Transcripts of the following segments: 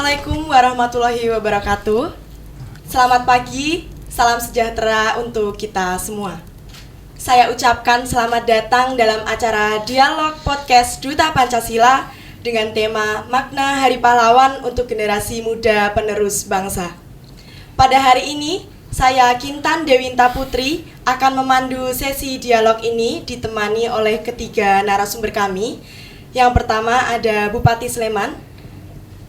Assalamualaikum warahmatullahi wabarakatuh. Selamat pagi, salam sejahtera untuk kita semua. Saya ucapkan selamat datang dalam acara Dialog Podcast Duta Pancasila dengan tema Makna Hari Pahlawan untuk Generasi Muda Penerus Bangsa. Pada hari ini, saya Kintan Dewinta Putri akan memandu sesi dialog ini ditemani oleh ketiga narasumber kami. Yang pertama ada Bupati Sleman,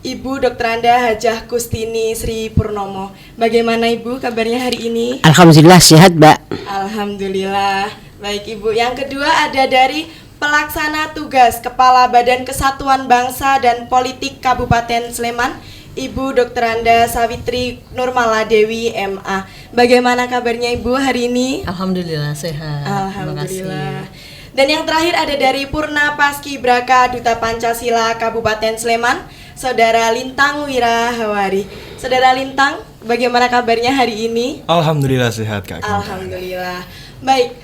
Ibu Dr. Anda Hajah Kustini Sri Purnomo. Bagaimana Ibu kabarnya hari ini? Alhamdulillah sehat, Mbak. Alhamdulillah. Baik Ibu. Yang kedua ada dari Pelaksana Tugas Kepala Badan Kesatuan Bangsa dan Politik Kabupaten Sleman, Ibu Dr. Anda Sawitri Nurmala Dewi MA. Bagaimana kabarnya Ibu hari ini? Alhamdulillah sehat. Alhamdulillah. Dan yang terakhir ada dari Purna Paskibraka Duta Pancasila Kabupaten Sleman, Saudara Lintang Wirahawari. Saudara Lintang, bagaimana kabarnya hari ini? Alhamdulillah sehat Kak. Alhamdulillah. Baik,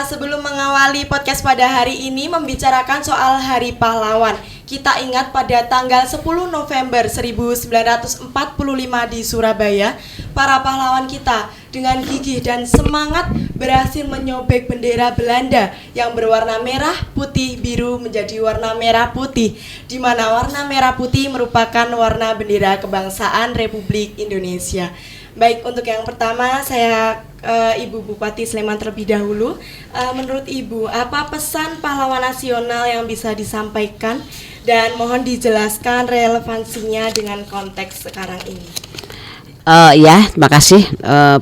sebelum mengawali podcast pada hari ini membicarakan soal Hari Pahlawan. Kita ingat pada tanggal 10 November 1945 di Surabaya, para pahlawan kita dengan gigih dan semangat berhasil menyobek bendera Belanda yang berwarna merah, putih, biru menjadi warna merah putih, di mana warna merah putih merupakan warna bendera kebangsaan Republik Indonesia. Baik, untuk yang pertama saya Ibu Bupati Sleman terlebih dahulu. Menurut Ibu, apa pesan pahlawan nasional yang bisa disampaikan dan mohon dijelaskan relevansinya dengan konteks sekarang ini? Terima kasih.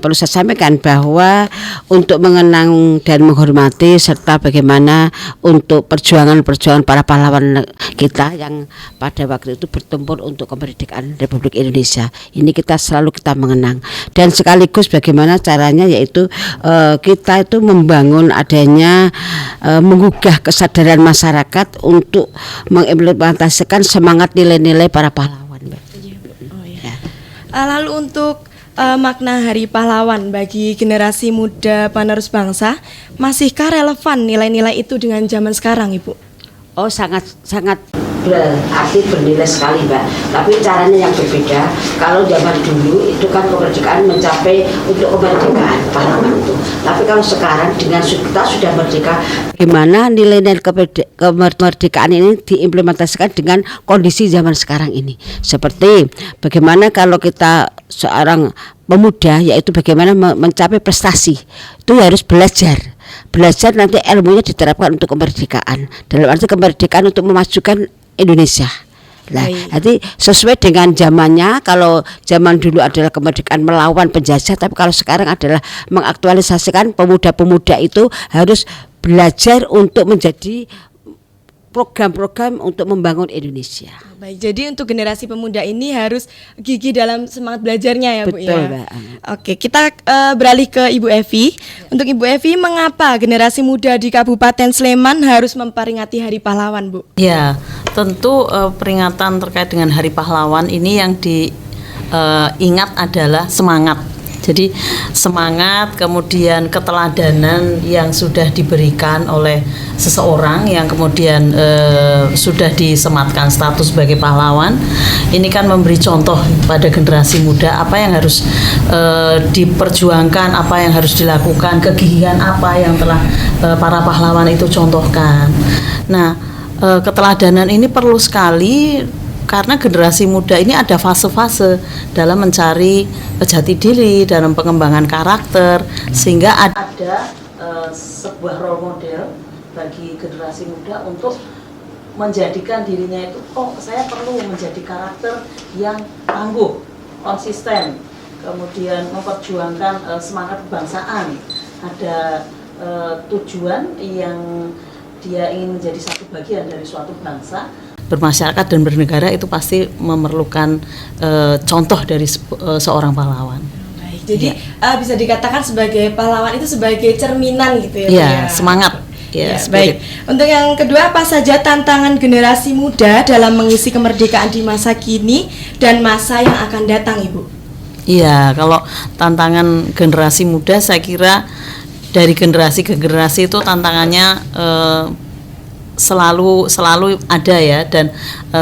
Perlu saya sampaikan bahwa untuk mengenang dan menghormati serta bagaimana untuk perjuangan para pahlawan kita yang pada waktu itu bertempur untuk kemerdekaan Republik Indonesia. Ini selalu kita mengenang, dan sekaligus bagaimana caranya, yaitu kita itu membangun adanya menggugah kesadaran masyarakat untuk mengimplementasikan semangat nilai-nilai para pahlawan. Lalu untuk makna Hari Pahlawan bagi generasi muda penerus bangsa, masihkah relevan nilai-nilai itu dengan zaman sekarang, Ibu? Oh, sangat berarti bernilai sekali, Mbak. Tapi caranya yang berbeda. Kalau zaman dulu itu kan kemerdekaan mencapai untuk kemerdekaan pahlawan itu. Tapi kalau sekarang dengan kita sudah merdeka, bagaimana nilai-nilai kemerdekaan ini diimplementasikan dengan kondisi zaman sekarang ini? Seperti bagaimana kalau kita seorang pemuda, yaitu bagaimana mencapai prestasi, itu harus belajar nanti ilmunya diterapkan untuk kemerdekaan, dalam arti kemerdekaan untuk memajukan Indonesia. Nah, nanti sesuai dengan zamannya. Kalau zaman dulu adalah kemerdekaan melawan penjajah, tapi kalau sekarang adalah mengaktualisasikan pemuda-pemuda itu harus belajar untuk menjadi program-program untuk membangun Indonesia. Baik, jadi untuk generasi pemuda ini harus gigih dalam semangat belajarnya ya, Bu. Betul, ya. Mbak. Oke, kita beralih ke Ibu Evi. Untuk Ibu Evi, mengapa generasi muda di Kabupaten Sleman harus memperingati Hari Pahlawan, Bu? Ya, tentu peringatan terkait dengan Hari Pahlawan ini yang diingat adalah semangat. Jadi semangat, kemudian keteladanan yang sudah diberikan oleh seseorang yang kemudian sudah disematkan status sebagai pahlawan. Ini kan memberi contoh pada generasi muda apa yang harus diperjuangkan, apa yang harus dilakukan, kegigihan apa yang telah para pahlawan itu contohkan. Nah, keteladanan ini perlu sekali, karena generasi muda ini ada fase-fase dalam mencari jati diri, dalam pengembangan karakter, sehingga ada sebuah role model bagi generasi muda untuk menjadikan dirinya itu, saya perlu menjadi karakter yang tangguh, konsisten, kemudian memperjuangkan semangat kebangsaan, ada tujuan yang dia ingin menjadi satu bagian dari suatu bangsa. Bermasyarakat dan bernegara itu pasti memerlukan contoh dari seorang pahlawan. Baik, jadi bisa dikatakan sebagai pahlawan itu sebagai cerminan gitu ya? Semangat. Ya, baik. Untuk yang kedua, apa saja tantangan generasi muda dalam mengisi kemerdekaan di masa kini dan masa yang akan datang, Ibu? Iya, kalau tantangan generasi muda, saya kira dari generasi ke generasi itu tantangannya selalu ada ya, dan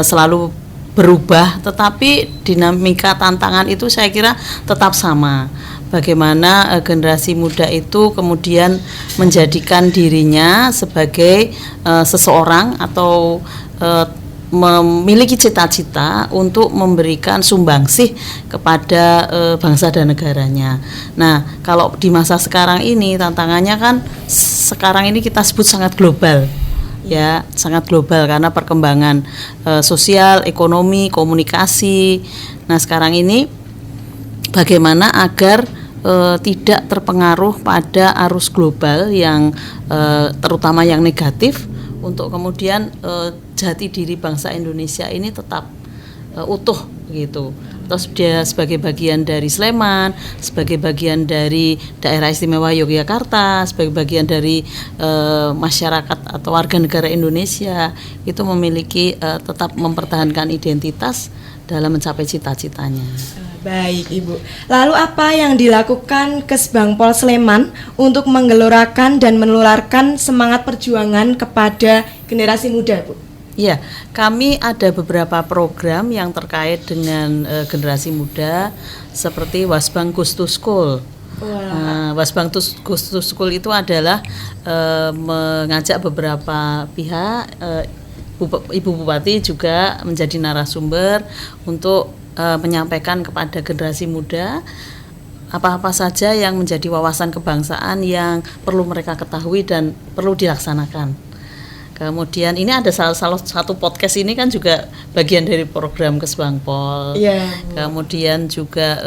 selalu berubah, tetapi dinamika tantangan itu saya kira tetap sama. Bagaimana generasi muda itu kemudian menjadikan dirinya sebagai seseorang atau memiliki cita-cita untuk memberikan sumbangsih kepada bangsa dan negaranya. Nah, kalau di masa sekarang ini tantangannya kan sekarang ini kita sebut sangat global. Ya, sangat global karena perkembangan sosial, ekonomi, komunikasi. Nah, sekarang ini bagaimana agar tidak terpengaruh pada arus global yang terutama yang negatif, untuk kemudian jati diri bangsa Indonesia ini tetap utuh gitu. Terus dia sebagai bagian dari Sleman, sebagai bagian dari daerah istimewa Yogyakarta, sebagai bagian dari masyarakat atau warga negara Indonesia itu memiliki tetap mempertahankan identitas dalam mencapai cita-citanya. Baik Ibu, lalu apa yang dilakukan Kesbangpol Sleman untuk menggelorakan dan menularkan semangat perjuangan kepada generasi muda, Bu? Ya, kami ada beberapa program yang terkait dengan generasi muda seperti Wasbang Gustu School. Wasbang Gustu School itu adalah mengajak beberapa pihak, Ibu Bupati juga menjadi narasumber untuk menyampaikan kepada generasi muda apa-apa saja yang menjadi wawasan kebangsaan yang perlu mereka ketahui dan perlu dilaksanakan. Kemudian ini ada salah satu podcast ini kan juga bagian dari program Kesbangpol. Kemudian juga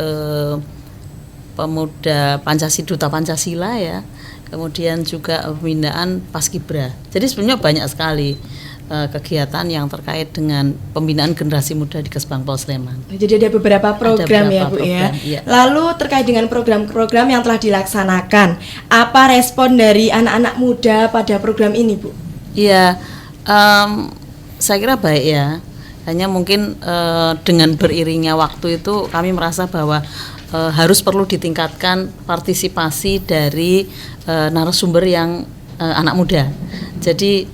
pemuda Duta Pancasila ya. Kemudian juga pembinaan Paskibra. Jadi sebenarnya banyak sekali kegiatan yang terkait dengan pembinaan generasi muda di Kesbangpol Sleman. Jadi ada beberapa program ya Bu ya. Iya. Lalu terkait dengan program-program yang telah dilaksanakan, apa respon dari anak-anak muda pada program ini Bu? Iya, saya kira baik ya. Hanya mungkin dengan beriringnya waktu itu kami merasa bahwa harus perlu ditingkatkan partisipasi dari narasumber yang anak muda. Jadi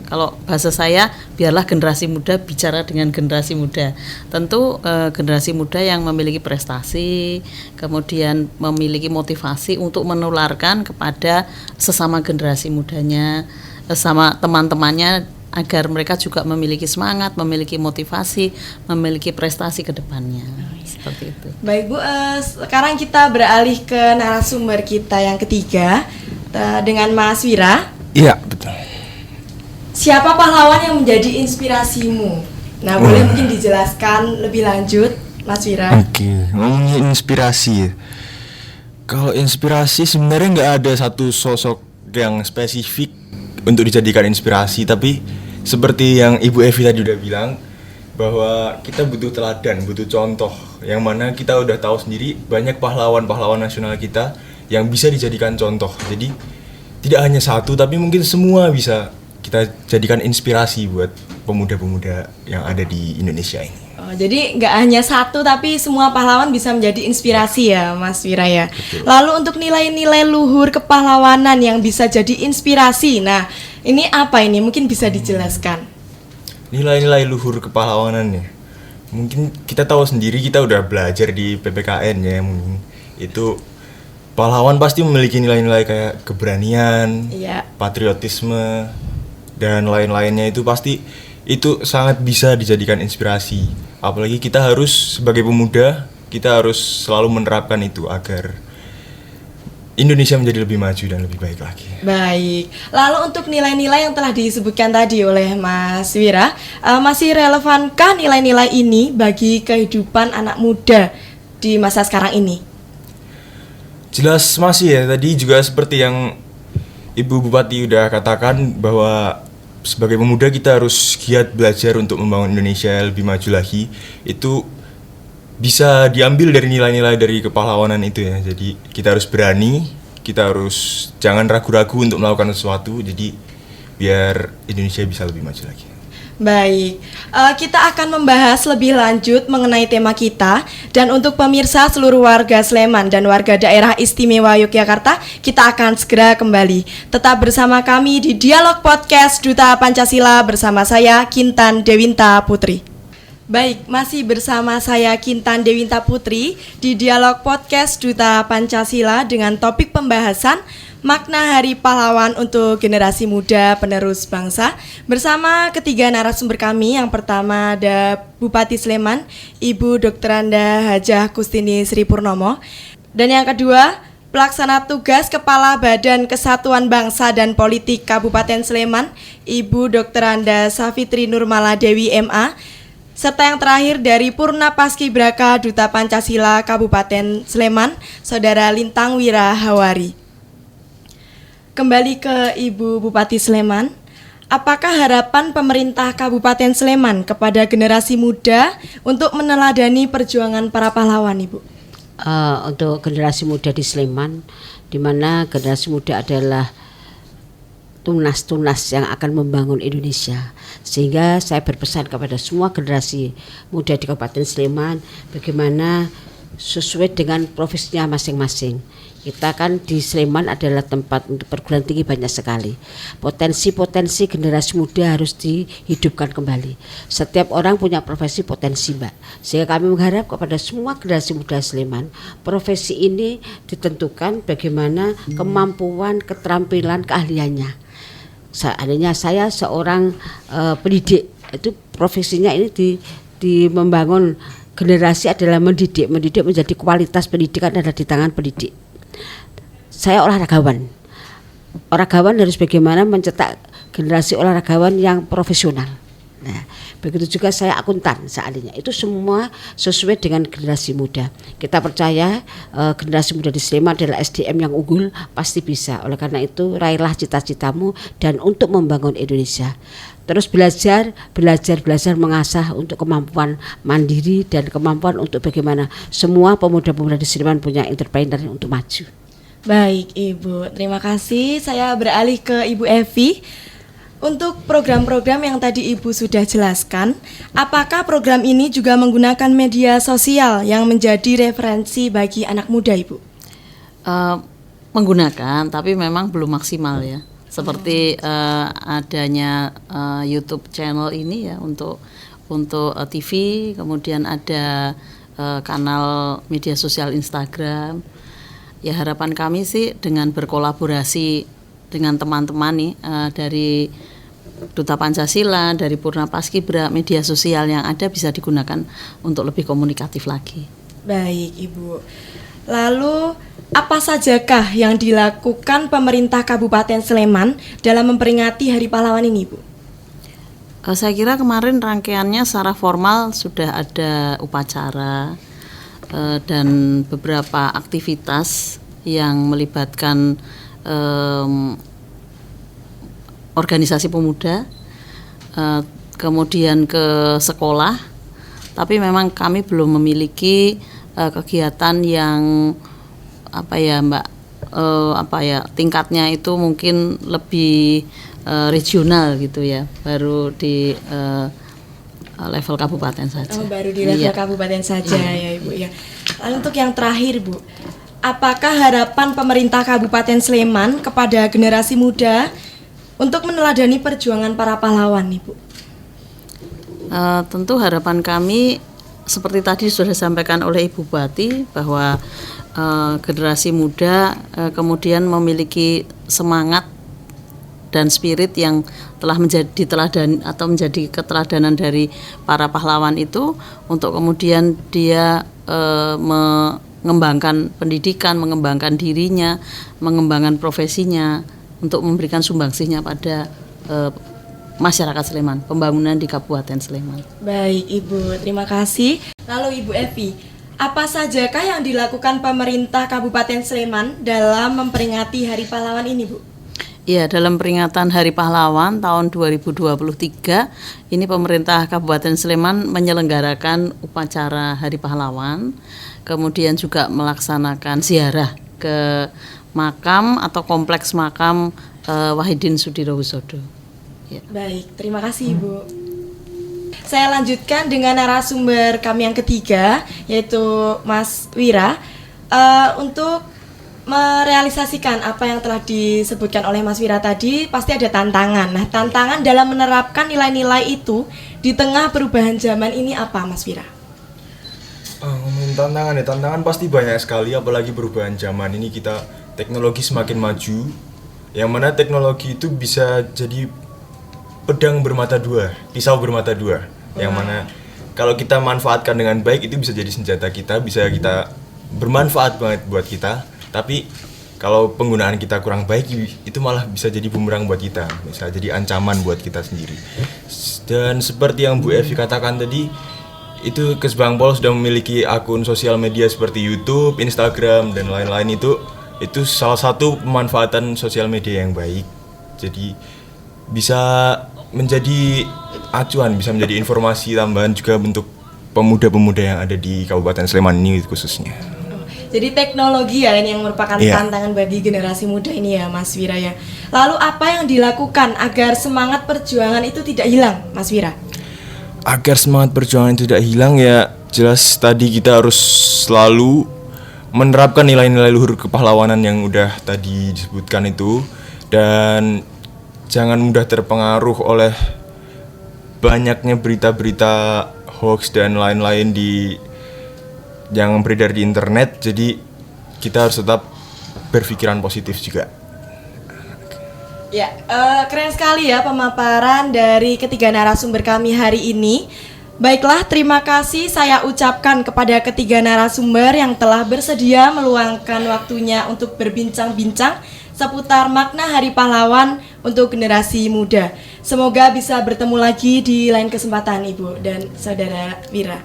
kalau bahasa saya, biarlah generasi muda bicara dengan generasi muda. Tentu generasi muda yang memiliki prestasi, kemudian memiliki motivasi untuk menularkan kepada sesama generasi mudanya, sama teman-temannya, agar mereka juga memiliki semangat, memiliki motivasi, memiliki prestasi ke depannya. Seperti itu. Baik Bu, sekarang kita beralih ke narasumber kita yang ketiga dengan Mas Wira. Iya, betul. Siapa pahlawan yang menjadi inspirasimu? Nah, boleh mungkin dijelaskan lebih lanjut, Mas Wira. Oke, ngomongin inspirasi ya. Kalau inspirasi sebenarnya nggak ada satu sosok yang spesifik untuk dijadikan inspirasi, tapi seperti yang Ibu Evi tadi udah bilang, bahwa kita butuh teladan, butuh contoh, yang mana kita udah tahu sendiri banyak pahlawan-pahlawan nasional kita yang bisa dijadikan contoh. Jadi tidak hanya satu, tapi mungkin semua bisa kita jadikan inspirasi buat pemuda-pemuda yang ada di Indonesia ini. Jadi nggak hanya satu, tapi semua pahlawan bisa menjadi inspirasi ya, Mas Wira ya. Betul. Lalu untuk nilai-nilai luhur kepahlawanan yang bisa jadi inspirasi, nah ini apa ini? Mungkin bisa dijelaskan. Nilai-nilai luhur kepahlawanan ya. Mungkin kita tahu sendiri, kita udah belajar di PPKN ya, mungkin itu pahlawan pasti memiliki nilai-nilai kayak keberanian, patriotisme, dan lain-lainnya. Itu pasti itu sangat bisa dijadikan inspirasi. Apalagi kita harus sebagai pemuda, kita harus selalu menerapkan itu agar Indonesia menjadi lebih maju dan lebih baik lagi. Baik, lalu untuk nilai-nilai yang telah disebutkan tadi oleh Mas Wira, masih relevankah nilai-nilai ini bagi kehidupan anak muda di masa sekarang ini? Jelas masih ya, tadi juga seperti yang Ibu Bupati udah katakan, bahwa sebagai pemuda kita harus giat belajar untuk membangun Indonesia lebih maju lagi. Itu bisa diambil dari nilai-nilai dari kepahlawanan itu ya. Jadi kita harus berani, kita harus jangan ragu-ragu untuk melakukan sesuatu, jadi biar Indonesia bisa lebih maju lagi. Baik, kita akan membahas lebih lanjut mengenai tema kita. Dan untuk pemirsa seluruh warga Sleman dan warga daerah istimewa Yogyakarta, kita akan segera kembali. Tetap bersama kami di Dialog Podcast Duta Pancasila bersama saya, Kintan Dewinta Putri. Baik, masih bersama saya Kintan Dewinta Putri di Dialog Podcast Duta Pancasila dengan topik pembahasan makna Hari Pahlawan untuk generasi muda penerus bangsa. Bersama ketiga narasumber kami, yang pertama ada Bupati Sleman, Ibu Dr. Anda Hajah Kustini Sri Purnomo. Dan yang kedua, Pelaksana Tugas Kepala Badan Kesatuan Bangsa dan Politik Kabupaten Sleman, Ibu Dr. Anda Safitri Nurmala Dewi MA. Serta yang terakhir dari Purna Paskibraka Duta Pancasila Kabupaten Sleman, Saudara Lintang Wira Hawari. Kembali ke Ibu Bupati Sleman, apakah harapan pemerintah Kabupaten Sleman kepada generasi muda untuk meneladani perjuangan para pahlawan, Ibu? Untuk generasi muda di Sleman, di mana generasi muda adalah tunas-tunas yang akan membangun Indonesia. Sehingga saya berpesan kepada semua generasi muda di Kabupaten Sleman, bagaimana sesuai dengan profesinya masing-masing. Kita kan di Sleman adalah tempat untuk perguruan tinggi banyak sekali. Potensi-potensi generasi muda harus dihidupkan kembali. Setiap orang punya profesi potensi, Mbak. Sehingga kami mengharap kepada semua generasi muda Sleman, profesi ini ditentukan bagaimana kemampuan, keterampilan, keahliannya. Seandainya saya seorang pendidik, itu profesinya ini di membangun generasi adalah mendidik menjadi kualitas pendidikan ada di tangan pendidik. Saya olaragawan harus bagaimana mencetak generasi olaragawan yang profesional. Nah, begitu juga saya akuntan seandainya. Itu semua sesuai dengan generasi muda. Kita percaya generasi muda di Sleman adalah SDM yang unggul, pasti bisa. Oleh karena itu, raihlah cita-citamu dan untuk membangun Indonesia. Terus belajar mengasah untuk kemampuan mandiri dan kemampuan untuk bagaimana semua pemuda-pemuda di Sleman punya entrepreneur untuk maju. Baik, Ibu. Terima kasih. Saya beralih ke Ibu Evi. Untuk program-program yang tadi Ibu sudah jelaskan, apakah program ini juga menggunakan media sosial yang menjadi referensi bagi anak muda, Ibu? Menggunakan, tapi memang belum maksimal ya. Seperti adanya YouTube channel ini ya untuk TV, kemudian ada kanal media sosial Instagram. Ya harapan kami sih dengan berkolaborasi dengan teman-teman nih dari Duta Pancasila, dari Purna Paskibra, media sosial yang ada bisa digunakan untuk lebih komunikatif lagi. Baik, Ibu. Lalu apa sajakah yang dilakukan pemerintah Kabupaten Sleman dalam memperingati Hari Pahlawan ini, Ibu? Saya kira kemarin rangkaiannya secara formal sudah ada upacara dan beberapa aktivitas yang melibatkan organisasi pemuda, kemudian ke sekolah, tapi memang kami belum memiliki kegiatan yang tingkatnya itu mungkin lebih regional gitu ya, baru di level kabupaten saja. Baru di level kabupaten saja ya Ibu ya. Lalu untuk yang terakhir, Bu, apakah harapan pemerintah Kabupaten Sleman kepada generasi muda untuk meneladani perjuangan para pahlawan, Ibu? Tentu harapan kami seperti tadi sudah disampaikan oleh Ibu Bupati bahwa generasi muda kemudian memiliki semangat dan spirit yang telah menjadi teladan atau menjadi keteladanan dari para pahlawan itu untuk kemudian dia mengembangkan pendidikan, mengembangkan dirinya, mengembangkan profesinya untuk memberikan sumbangsihnya pada masyarakat Sleman, pembangunan di Kabupaten Sleman. Baik Ibu, terima kasih. Lalu Ibu Evi, apa sajakah yang dilakukan pemerintah Kabupaten Sleman dalam memperingati Hari Pahlawan ini, Bu? Ya, dalam peringatan Hari Pahlawan tahun 2023, ini pemerintah Kabupaten Sleman menyelenggarakan upacara Hari Pahlawan, kemudian juga melaksanakan ziarah ke makam atau kompleks makam Wahidin Sudirohusodo. Ya. Baik, terima kasih Ibu. Saya lanjutkan dengan narasumber kami yang ketiga, yaitu Mas Wira, untuk merealisasikan apa yang telah disebutkan oleh Mas Wira tadi, pasti ada tantangan. Nah, tantangan dalam menerapkan nilai-nilai itu di tengah perubahan zaman ini apa, Mas Wira? Ngomongin tantangan ya, tantangan pasti banyak sekali, apalagi perubahan zaman ini, kita teknologi semakin maju, yang mana teknologi itu bisa jadi pedang bermata dua, pisau bermata dua, yang mana kalau kita manfaatkan dengan baik itu bisa jadi senjata kita, bisa kita bermanfaat banget buat kita, tapi kalau penggunaan kita kurang baik itu malah bisa jadi bumerang buat kita, bisa jadi ancaman buat kita sendiri. Dan seperti yang Bu Evi katakan tadi, itu Kesbangpol sudah memiliki akun sosial media seperti YouTube, Instagram, dan lain-lain. Itu salah satu pemanfaatan sosial media yang baik. Jadi bisa menjadi acuan, bisa menjadi informasi tambahan juga untuk pemuda-pemuda yang ada di Kabupaten Sleman ini khususnya. Jadi teknologi ya ini yang merupakan Iya. tantangan bagi generasi muda ini ya, Mas Wira ya. Lalu apa yang dilakukan agar semangat perjuangan itu tidak hilang, Mas Wira? Agar semangat perjuangan tidak hilang ya jelas tadi kita harus selalu menerapkan nilai-nilai luhur kepahlawanan yang udah tadi disebutkan itu, dan jangan mudah terpengaruh oleh banyaknya berita-berita hoax dan lain-lain yang beredar di internet. Jadi kita harus tetap berpikiran positif juga. Ya, keren sekali ya pemaparan dari ketiga narasumber kami hari ini. Baiklah, terima kasih saya ucapkan kepada ketiga narasumber yang telah bersedia meluangkan waktunya untuk berbincang-bincang seputar makna Hari Pahlawan untuk generasi muda. Semoga bisa bertemu lagi di lain kesempatan, Ibu dan Saudara Wira.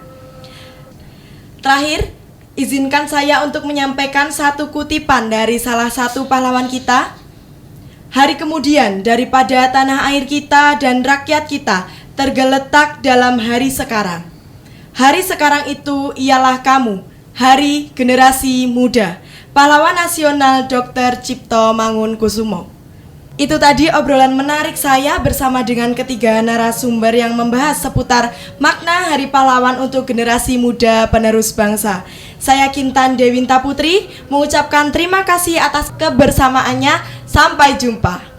Terakhir, izinkan saya untuk menyampaikan satu kutipan dari salah satu pahlawan kita. Hari kemudian daripada tanah air kita dan rakyat kita tergeletak dalam hari sekarang. Hari sekarang itu ialah kamu, hari generasi muda. Pahlawan Nasional Dr. Cipto Mangunkusumo. Itu tadi obrolan menarik saya bersama dengan ketiga narasumber yang membahas seputar makna Hari Pahlawan untuk generasi muda penerus bangsa. Saya Kintan Dewinta Putri mengucapkan terima kasih atas kebersamaannya. Sampai jumpa.